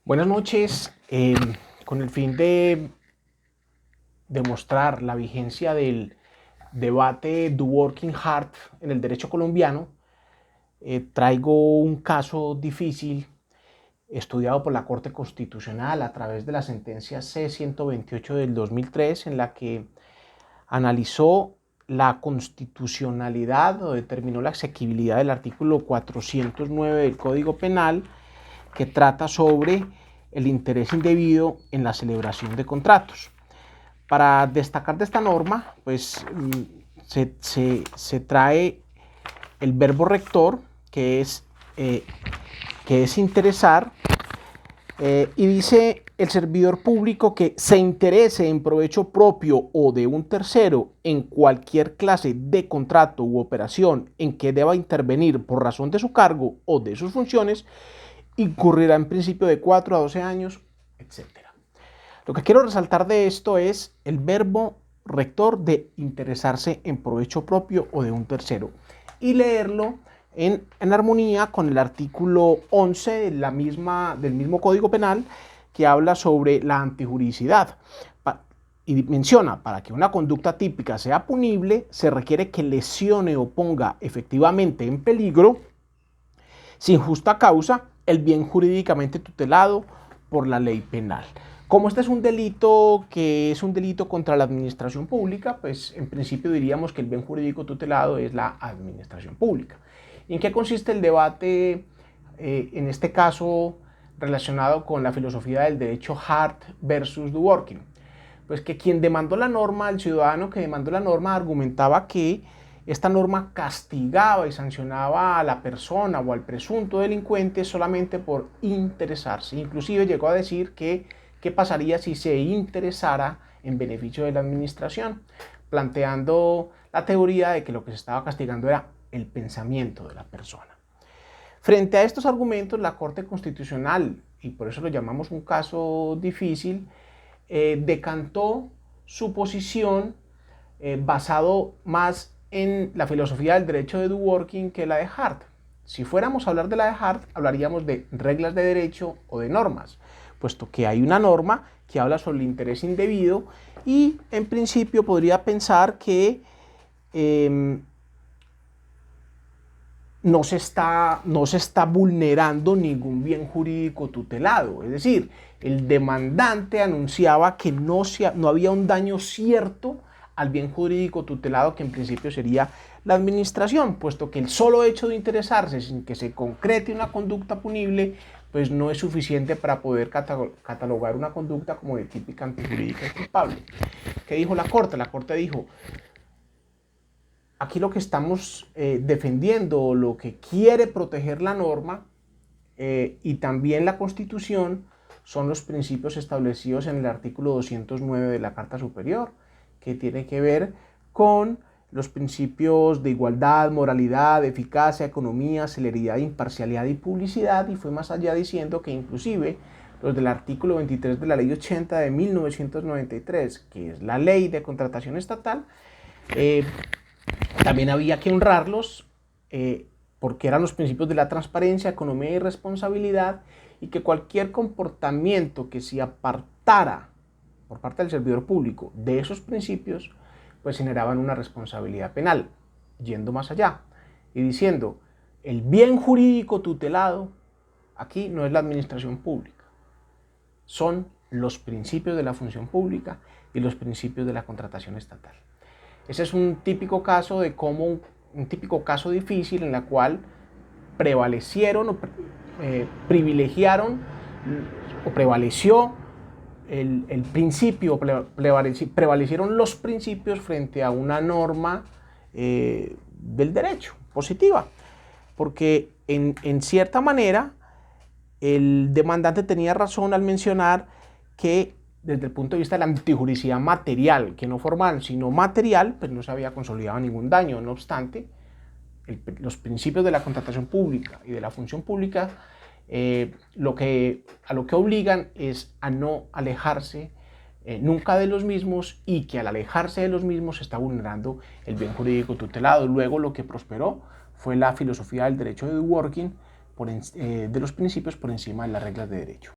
Buenas noches. Con el fin de demostrar la vigencia del debate Do Working Hard en el derecho colombiano, traigo un caso difícil estudiado por la Corte Constitucional a través de la sentencia C-128 del 2003, en la que analizó la constitucionalidad o determinó la exequibilidad del artículo 409 del Código Penal, que trata sobre el interés indebido en la celebración de contratos. Para destacar de esta norma, pues se trae el verbo rector, que es interesar, y dice: el servidor público que se interese en provecho propio o de un tercero en cualquier clase de contrato u operación en que deba intervenir por razón de su cargo o de sus funciones, incurrirá en principio de 4 a 12 años, etc. Lo que quiero resaltar de esto es el verbo rector de interesarse en provecho propio o de un tercero, y leerlo en armonía con el artículo 11 del mismo Código Penal, que habla sobre la antijuricidad. Y menciona: para que una conducta típica sea punible, se requiere que lesione o ponga efectivamente en peligro, sin justa causa, el bien jurídicamente tutelado por la ley penal. Como este es un delito que es un delito contra la administración pública, pues en principio diríamos que el bien jurídico tutelado es la administración pública. ¿Y en qué consiste el debate en este caso relacionado con la filosofía del derecho Hart versus Do Working? Pues que quien demandó la norma, el ciudadano que demandó la norma, argumentaba que esta norma castigaba y sancionaba a la persona o al presunto delincuente solamente por interesarse. Inclusive llegó a decir que qué pasaría si se interesara en beneficio de la administración, planteando la teoría de que lo que se estaba castigando era el pensamiento de la persona. Frente a estos argumentos, la Corte Constitucional, y por eso lo llamamos un caso difícil, decantó su posición basado más en la filosofía del derecho de Do Working que la de Hart. Si fuéramos a hablar de la de Hart, hablaríamos de reglas de derecho o de normas, puesto que hay una norma que habla sobre el interés indebido, y en principio podría pensar que no se está vulnerando ningún bien jurídico tutelado. Es decir, el demandante anunciaba que no había un daño cierto al bien jurídico tutelado, que en principio sería la administración, puesto que el solo hecho de interesarse sin que se concrete una conducta punible, pues no es suficiente para poder catalogar una conducta como de típica antijurídica y culpable. ¿Qué dijo la Corte? La Corte dijo: aquí lo que estamos defendiendo, lo que quiere proteger la norma y también la Constitución, son los principios establecidos en el artículo 209 de la Carta Superior, que tiene que ver con los principios de igualdad, moralidad, eficacia, economía, celeridad, imparcialidad y publicidad, y fue más allá diciendo que inclusive los del artículo 23 de la Ley 80 de 1993, que es la ley de contratación estatal, también había que honrarlos, porque eran los principios de la transparencia, economía y responsabilidad, y que cualquier comportamiento que se apartara por parte del servidor público de esos principios, pues generaban una responsabilidad penal, yendo más allá y diciendo: el bien jurídico tutelado aquí no es la administración pública, son los principios de la función pública y los principios de la contratación estatal. Ese es un típico caso de cómo un típico caso difícil en la cual prevalecieron o privilegiaron o prevaleció el principio, prevalecieron los principios frente a una norma del derecho positiva, porque en cierta manera el demandante tenía razón al mencionar que desde el punto de vista de la antijuricidad material, que no formal, sino material, pues no se había consolidado ningún daño. No obstante, los principios de la contratación pública y de la función pública a lo que obligan es a no alejarse nunca de los mismos, y que al alejarse de los mismos se está vulnerando el bien jurídico tutelado. Luego lo que prosperó fue la filosofía del derecho de Do Working, de los principios por encima de las reglas de derecho.